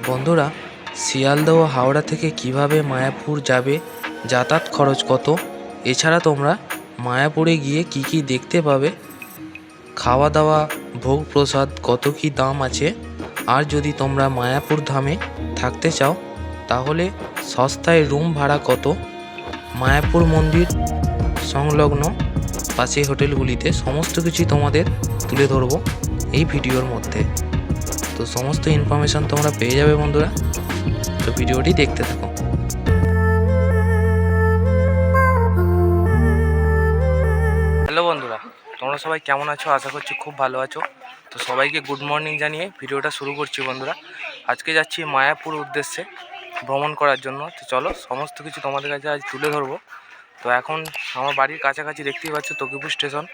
বন্ধুরা, শিয়ালদহ হাওড়া থেকে কিভাবে মায়াপুর যাবে, যাতায়াত খরচ কত, এছাড়া তোমরা মায়াপুরে গিয়ে কি কি দেখতে পাবে, খাওয়া দাওয়া ভোগ প্রসাদ কত কি দাম আছে, আর যদি তোমরা মায়াপুর ধামে থাকতে চাও তাহলে সস্তায় রুম ভাড়া কত, মায়াপুর মন্দির সংলগ্ন পাশে হোটেলগুলিতে সমস্ত কিছুই তোমাদের তুলে ধরবো এই ভিডিওর মধ্যে। তো সমস্ত ইনফরমেশন তোমরা পেয়ে যাবে বন্ধুরা, তো ভিডিওটি দেখতে থাকো। হ্যালো বন্ধুরা, তোমরা সবাই কেমন আছো? আশা করছি খুব ভালো আছো। তো সবাইকে গুড মর্নিং জানিয়ে ভিডিওটা শুরু করছি বন্ধুরা। আজকে যাচ্ছি মায়াপুর উদ্দেশ্যে ভ্রমণ করার জন্য। তো চলো সমস্ত কিছু তোমাদের কাছে আজ তুলে ধরবো। তো এখন আমার বাড়ির কাছাকাছি দেখতেই পাচ্ছ তকিপুর স্টেশন,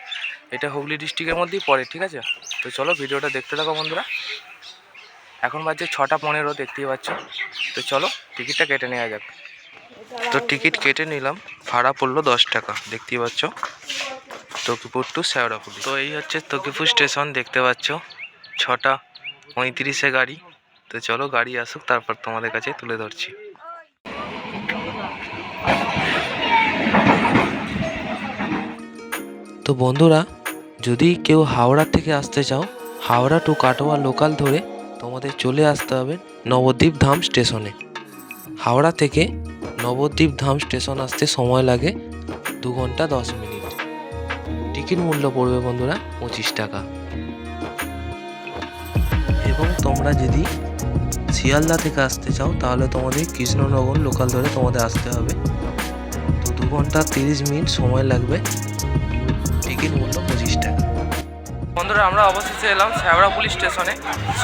এটা হুগলি ডিস্ট্রিক্টের মধ্যেই পড়ে, ঠিক আছে? তো চলো ভিডিওটা দেখতে থাকো বন্ধুরা। এখন বাজে 6:15, দেখতেই পাচ্ছ। তো চলো টিকিটটা কেটে নেওয়া যাক। তো টিকিট কেটে নিলাম, ভাড়া পড়লো 10 টাকা, দেখতেই পাচ্ছ, তকিপুর টু শেওড়াফুলি। তো এই হচ্ছে তকিপুর স্টেশন, দেখতে পাচ্ছ 6:35 গাড়ি। তো চলো গাড়ি আসুক, তারপর তোমাদের কাছে তুলে ধরছি। তো বন্ধুরা, যদি কেউ হাওড়া থেকে আসতে চাও, হাওড়া টু কাটোয়া লোকাল ধরে তোমাদের চলে আসতে হবে নবদ্বীপ ধাম স্টেশনে। হাওড়া থেকে নবদ্বীপ ধাম স্টেশন আসতে সময় লাগে 2 ঘন্টা 10 মিনিট। টিকিট মূল্য পড়বে বন্ধুরা 25 টাকা। এবং তোমরা যদি শিয়ালদা থেকে আসতে চাও তাহলে তোমাদের কৃষ্ণনগর লোকাল ধরে তোমাদের আসতে হবে। তো 2 ঘন্টা 30 মিনিট সময় লাগবে। টিকিট মূল্য 25 টাকা। বন্ধুরা, আমরা অবশেষে এলাম শেওড়াফুলি স্টেশনে।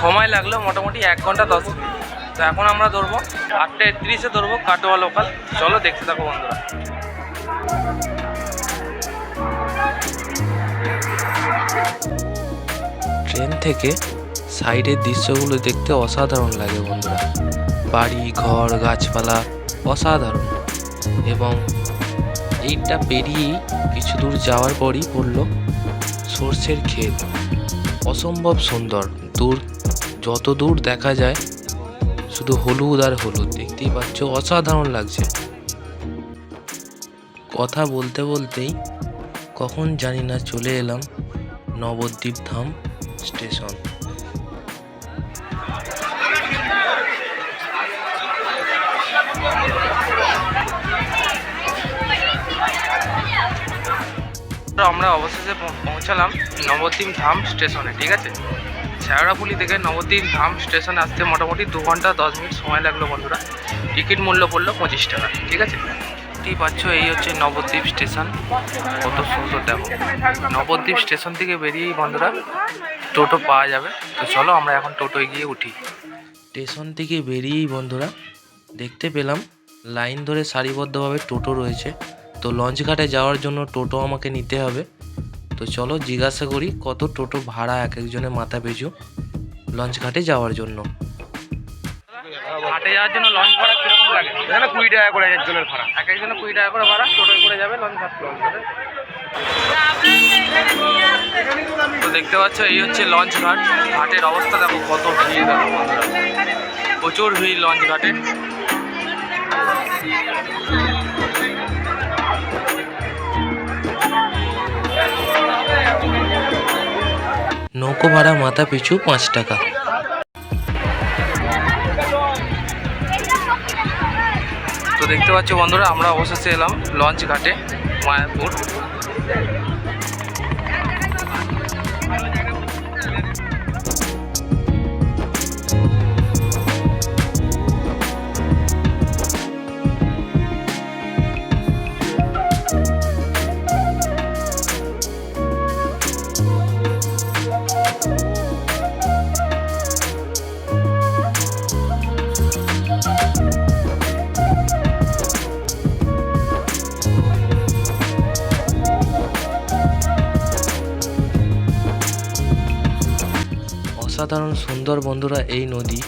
সময় লাগলো মোটামুটি 1 ঘন্টা 10 মিনিট। তো এখন আমরা ধরবো 8:31-এ ধরবো কাটোয়া লোকাল। চলো দেখতে থাকো বন্ধুরা। ট্রেন থেকে সাইডের দৃশ্যগুলো দেখতে অসাধারণ লাগে বন্ধুরা। বাড়ি ঘর গাছপালা অসাধারণ। এবং এইটা পেরিয়েই কিছু দূর যাওয়ার পরই পড়লো সর্ষের ক্ষেত, অসম্ভব সুন্দর। যত দূর দেখা যায় শুধু হলুদ আর হলুদ, দেখতেই পাচ্ছ, অসাধারণ লাগছে। কথা বলতে বলতেই কখন জানি না চলে এলাম নবদ্বীপ ধাম স্টেশন। আমরা অবশেষে পৌঁছালাম নবদ্বীপ ধাম স্টেশনে, ঠিক আছে? শেওড়াফুলি থেকে নবদ্বীপ ধাম স্টেশনে আসতে মোটামুটি 2 ঘন্টা 10 মিনিট সময় লাগলো বন্ধুরা। টিকিট মূল্য পড়লো 25 টাকা, ঠিক আছে? দেখতেই পাচ্ছ এই হচ্ছে নবদ্বীপ স্টেশন, কত সুন্দর দেখো। নবদ্বীপ স্টেশন থেকে বেরিয়েই বন্ধুরা টোটো পাওয়া যাবে। তো চলো আমরা এখন টোটোয় গিয়ে উঠি। স্টেশন থেকে বেরিয়েই বন্ধুরা দেখতে পেলাম লাইন ধরে সারিবদ্ধভাবে টোটো রয়েছে। তো লঞ্চ ঘাটে যাওয়ার জন্য টোটো আমাকে নিতে হবে। তো চলো জিজ্ঞাসা করি কত টোটো ভাড়া এক একজনের মাথা পিছু লঞ্চ ঘাটে যাওয়ার জন্য। ঘাটে যাওয়ার জন্য লঞ্চ ভাড়া কিরকম লাগে? এখানে 20 টাকা করে একজনের ভাড়া। এক একজনের 20 টাকা করে ভাড়া, টোটোয় করে যাবে লঞ্চ ঘাট। তো দেখতে পাচ্ছ এই হচ্ছে লঞ্চ ঘাট। ঘাটের অবস্থা দেখো, কত ভিড় দেখো বন্ধুরা, প্রচুর ভিড় লঞ্চ ঘাটে। নৌকো ভাড়া মাথা পিছু 5 টাকা। তো দেখতে পাচ্ছ বন্ধুরা, আমরা অবশেষে এলাম লঞ্চ ঘাটে মায়াপুর। অসাধারণ সুন্দর বন্ধুরা এই নদী।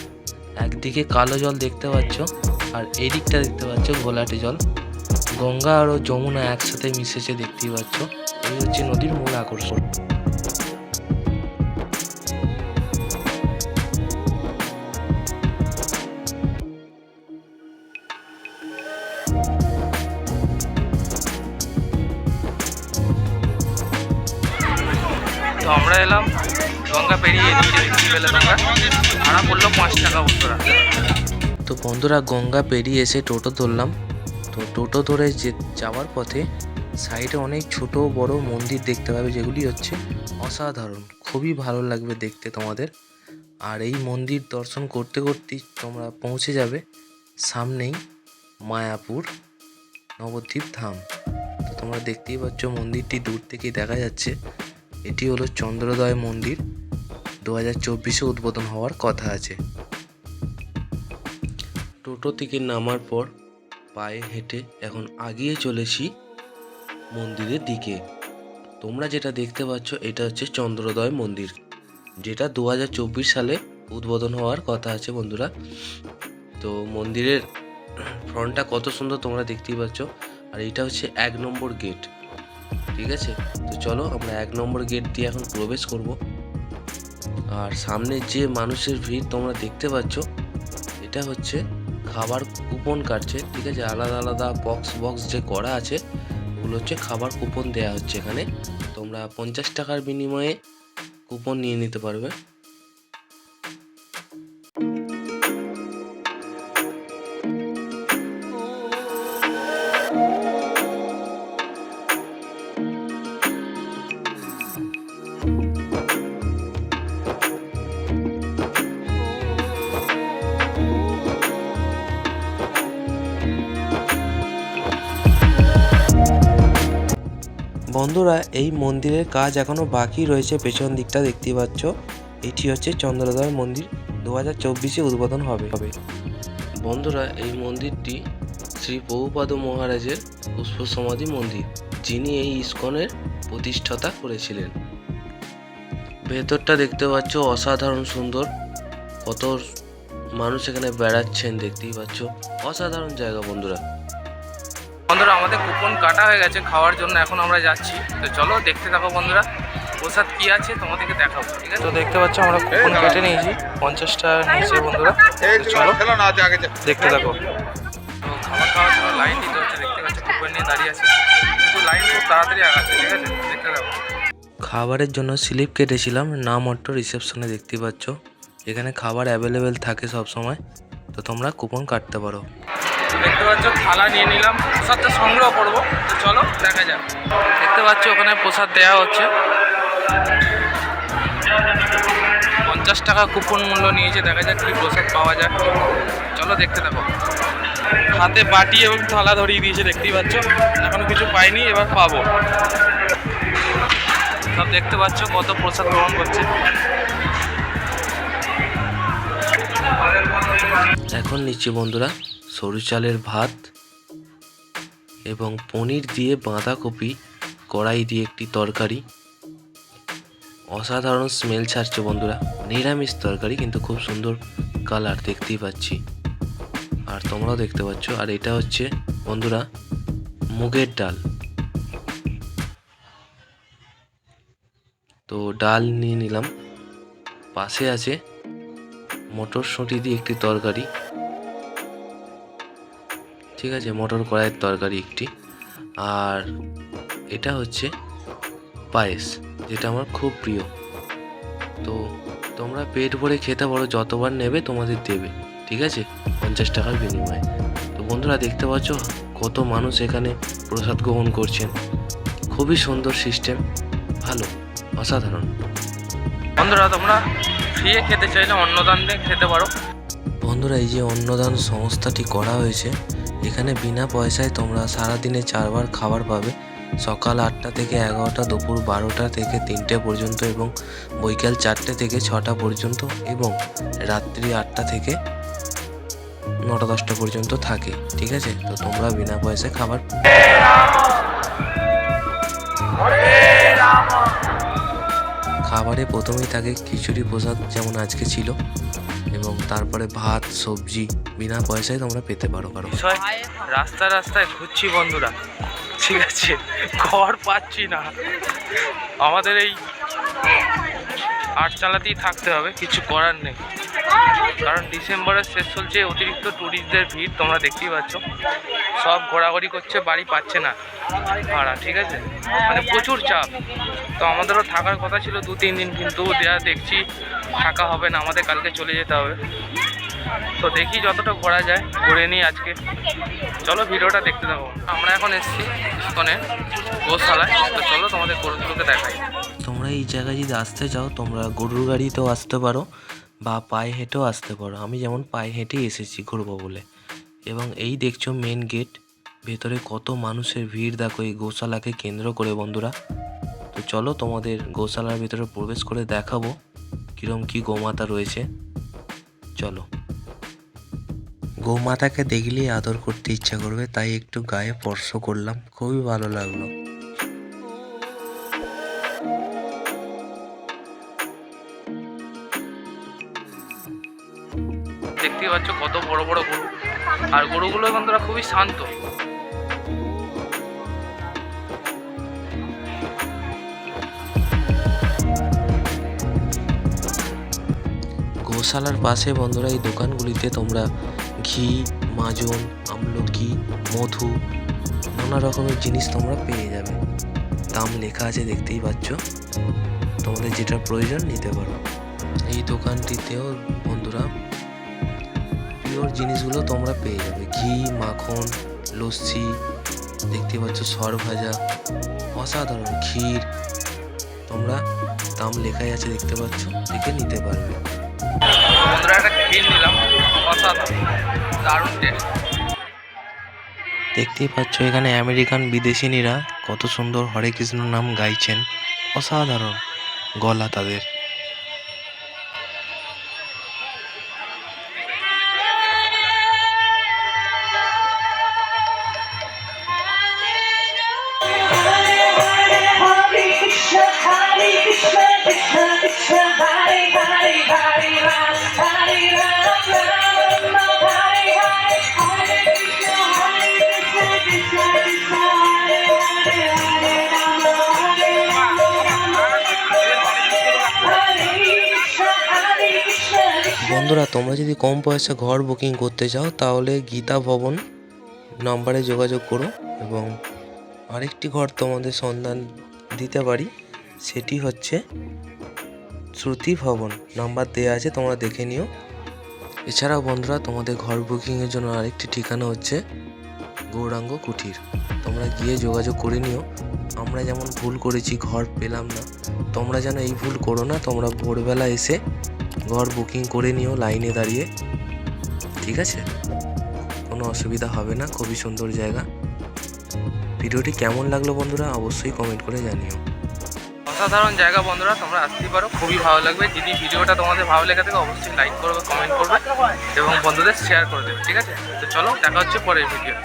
একদিকে কালো জল দেখতে পাচ্ছ, আর এই দিকটা দেখতে পাচ্ছ ঘোলাটে জল। গঙ্গা আর যমুনা একসাথে মিশেছে, দেখতেই পাচ্ছ। এই হচ্ছে নদীর মূল আকর্ষণ। আমরা এলাম গঙ্গা পেরিয়ে নিচে বেলাডাঙ্গা, ভাড়া পড়লো 5 টাকা বন্ধুরা। তো বন্ধুরা গঙ্গা পেরিয়ে এসে টোটো ধরলাম। তো টোটো ধরে যাওয়ার পথে সাইডে অনেক ছোট বড় মন্দির দেখতে পাবে, যেগুলি হচ্ছে অসাধারণ, খুবই ভালো লাগবে দেখতে তোমাদের। আর এই মন্দির দর্শন করতে করতেই তোমরা পৌঁছে যাবে সামনেই মায়াপুর নবদ্বীপ ধাম। তো তোমরা দেখতেই পাচ্ছ মন্দিরটি দূর থেকেই দেখা যাচ্ছে। এটি হলো চন্দ্রোদয় মন্দির, 2024-এ উদ্বোধন হওয়ার কথা আছে। টোটো থেকে নামার পর পায়ে হেঁটে এখন আগিয়ে চলেছি মন্দিরের দিকে। তোমরা যেটা দেখতে পাচ্ছ এটা হচ্ছে চন্দ্রোদয় মন্দির, যেটা 2024 সালে উদ্বোধন হওয়ার কথা আছে বন্ধুরা। তো মন্দিরের ফ্রন্টটা কত সুন্দর তোমরা দেখতেই পাচ্ছ। আর এটা হচ্ছে 1 নম্বর গেট, ঠিক আছে। তো চলো আমরা 1 নম্বর গেট দিয়ে এখন প্রবেশ করব। আর সামনে যে মানুষের ভিড় তোমরা দেখতে পাচ্ছ, এটা হচ্ছে খাবার কুপন কাটছে, ঠিক আছে। আলাদা আলাদা বক্স যে করা আছে ওগুলো হচ্ছে খাবার কুপন দেয়া হচ্ছে এখানে। তোমরা 50 টাকার বিনিময়ে কুপন নিয়ে নিতে পারবে। বন্ধুরা এই মন্দিরের কাজ এখনো বাকি রয়েছে, পেছন দিকটা দেখতেই পাচ্ছ। এটি হচ্ছে চন্দ্রোদয় মন্দির, 2024-এ উদ্বোধন হবে। বন্ধুরা এই মন্দিরটি শ্রী প্রভুপাদ মহারাজের পুষ্প সমাধি মন্দির, যিনি এই ইস্কনের প্রতিষ্ঠাতা করেছিলেন। ভেতরটা দেখতে পাচ্ছ অসাধারণ সুন্দর, কত মানুষ এখানে বেড়াচ্ছেন দেখতেই পাচ্ছ, অসাধারণ জায়গা বন্ধুরা। বন্ধুরা আমাদের কুপন কাটা হয়ে গেছে খাওয়ার জন্য, এখন আমরা যাচ্ছি। তো চলো দেখতে থাকো বন্ধুরা, প্রসাদ কি আছে তোমাদেরকে দেখাবো, ঠিক আছে। তো দেখতে পাচ্ছ আমরা কুপন কেটে নিয়েছি, 50 টাকা নিয়েছে বন্ধুরা। চলো দেখতে থাকো। তো খাবার খাওয়ার জন্য লাইন দিতে হচ্ছে, দেখতে পাচ্ছ কুপন নিয়ে দাঁড়িয়ে আছে, কিন্তু লাইন খুব তাড়াতাড়ি আগাচ্ছে, ঠিক আছে। দেখতে থাকো। খাবারের জন্য স্লিপ কেটেছিলাম, নাম অটো রিসেপশনে দেখতেই পাচ্ছ। এখানে খাবার অ্যাভেলেবেল থাকে সব সময়, তো তোমরা কুপন কাটতে পারো। দেখতে পাচ্ছ থালা নিয়ে নিলাম, প্রসাদটা সংগ্রহ করবো। তো চলো দেখা যাক। দেখতে পাচ্ছ ওখানে প্রসাদ দেওয়া হচ্ছে, 50 টাকা কুপন মূল্য নিয়েছে। দেখা যাক কি প্রসাদ পাওয়া যায়, চলো দেখতে থাকো। হাতে বাটি এবং থালা ধরিয়ে দিয়েছে দেখতেই পাচ্ছ, এখনো কিছু পাইনি, এবার পাবো। সব দেখতে পাচ্ছ কত প্রসাদ গ্রহণ করছে। এখন নিচ্ছি বন্ধুরা সরু চালের ভাত এবং পনির দিয়ে বাঁধাকপি কড়াই দিয়ে একটি তরকারি, অসাধারণ স্মেল ছাড়ছে বন্ধুরা। নিরামিষ তরকারি কিন্তু খুব সুন্দর কালার দেখতেই পাচ্ছি, আর তোমরাও দেখতে পাচ্ছ। আর এটা হচ্ছে বন্ধুরা মুগের ডাল। তো ডাল নিয়ে নিলাম, পাশে আছে মটরশুঁটি দিয়ে একটি তরকারি, ঠিক আছে, মটর কড়াইয়ের তরকারি একটি। আর এটা হচ্ছে পায়েস, যেটা আমার খুব প্রিয়। তো তোমরা পেট ভরে খেতে পারো, যতবার নেবে তোমাদের দেবে, ঠিক আছে, 50 টাকার বিনিময়ে। তো বন্ধুরা দেখতে পাচ্ছ কত মানুষ এখানে প্রসাদ গ্রহণ করছেন, খুবই সুন্দর সিস্টেম, ভালো, অসাধারণ। বন্ধুরা তোমরা ফ্রি খেতে চাইলে অন্নদান দিয়ে খেতে পারো। বন্ধুরা এই যে অন্নদান সংস্থাটি করা হয়েছে, এখানে বিনা পয়সায় তোমরা সারাদিনে 4 বার খাবার পাবে। সকাল 8টা থেকে 11টা, দুপুর 12টা থেকে 3টে পর্যন্ত, এবং বৈকাল 4টে থেকে 6টা পর্যন্ত, এবং রাত্রি 8টা থেকে 9টা 10টা পর্যন্ত থাকে, ঠিক আছে। তো তোমরা বিনা পয়সায় খাবার। খাবারে প্রথমেই থাকে খিচুড়ি প্রসাদ, যেমন আজকে ছিল, এবং তারপরে ভাত সবজি বিনা পয়সায় তোমরা পেতে পারো। রাস্তায় রাস্তায় ঘুরছি বন্ধুরা, ঠিক আছে, ঘর পাচ্ছি না, আমাদের এই আট চালাতেই থাকতে হবে, কিছু করার নেই। কারণ ডিসেম্বরের শেষ চলছে, অতিরিক্ত ট্যুরিস্টদের ভিড় তোমরা দেখতেই পাচ্ছ। সব ঘোরাঘুরি করছে, বাড়ি পাচ্ছে না ভাড়া, ঠিক আছে, মানে প্রচুর চাপ। তো আমাদেরও থাকার কথা ছিল 2-3 দিন, কিন্তু যা দেখছি থাকা হবে না, আমাদের কালকে চলে যেতে হবে। তো দেখি যতটা ঘোরা যায় ঘুরে নিই আজকে। চলো ভিডিওটা দেখতে থাকো। আমরা এখন এসেছি ইস্কনে গোশালায়। তো চলো তোমাদের গরুগুলোকে দেখাই। তোমরা এই জায়গায় যদি আসতে চাও তোমরা গরুর গাড়িতেও আসতে পারো বা পায়ে হেঁটেও আসতে পারো। আমি যেমন পায়ে হেঁটেই এসেছি ঘুরবো বলে। এবং এই দেখছো মেন গেট, ভেতরে কত মানুষের ভিড় দেখো এই গোশালাকে কেন্দ্র করে বন্ধুরা। তো চলো তোমাদের গোশালার ভেতরে প্রবেশ করে দেখাবো কীরকম কী গোমাতা রয়েছে। চলো, গোমাতাকে দেখলেই আদর করতে ইচ্ছা করবে, তাই একটু গায়ে স্পর্শ করলাম, খুবই ভালো লাগলো। দেখতেই পাচ্ছ কত বড় বড় গরু, আর গরুগুলো বন্ধুরা খুবই শান্ত। গোশালার পাশে বন্ধুরা এই দোকানগুলিতে তোমরা ঘি, মাজন, আমলকি, মধু, নানা রকমের জিনিস তোমরা পেয়ে যাবে। দাম লেখা আছে দেখতেই পাচ্ছ, তোমাদের যেটা প্রয়োজন নিতে পারো। এই দোকানটিতেও বন্ধুরা পিওর জিনিসগুলো তোমরা পেয়ে যাবে, ঘি, মাখন, লস্যি, দেখতে পাচ্ছ সর ভাজা, অসাধারণ ক্ষীর। তোমরা দাম লেখাই আছে দেখতে পাচ্ছ, দেখে নিতে পারবে। বন্ধুরা একটা ক্ষীর নিলাম, অসাধারণ, দারুণ টেস্ট। দেখতেই পাচ্ছ এখানে আমেরিকান বিদেশিনীরা কত সুন্দর হরে কৃষ্ণ নাম গাইছেন, অসাধারণ গলা তাদের। বন্ধুরা তোমরা যদি কম পয়সা ঘর বুকিং করতে চাও তাহলে গীতা ভবন নাম্বারে যোগাযোগ করো, এবং আরেকটি ঘর তোমাদের সন্ধান দিতে পারি, সেটি হচ্ছে শ্রুতি ভবন, নাম্বার দেওয়া আছে, তোমরা দেখে নিও। এছাড়াও বন্ধুরা তোমাদের ঘর বুকিংয়ের জন্য আরেকটি ঠিকানা হচ্ছে গৌরাঙ্গ কুঠির, তোমরা গিয়ে যোগাযোগ করে নিও। আমরা যেমন ভুল করেছি ঘর পেলাম না, তোমরা যেন এই ভুল করো না। তোমরা ভোরবেলা এসে ঘর বুকিং করে নিও লাইনে দাঁড়িয়ে, ঠিক আছে? কোনো অসুবিধা হবে না, খুবই সুন্দর জায়গা। ভিডিওটি কেমন লাগলো বন্ধুরা অবশ্যই কমেন্ট করে জানিও। অসাধারণ জায়গা বন্ধুরা, তোমরা আসতেই পারো, খুবই ভালো লাগবে। যদি ভিডিওটা তোমাদের ভালো লেগে থাকে অবশ্যই লাইক করবে, কমেন্ট করবে এবং বন্ধুদের শেয়ার করে দেবে, ঠিক আছে? তো চলো দেখা হচ্ছে পরের ভিডিও।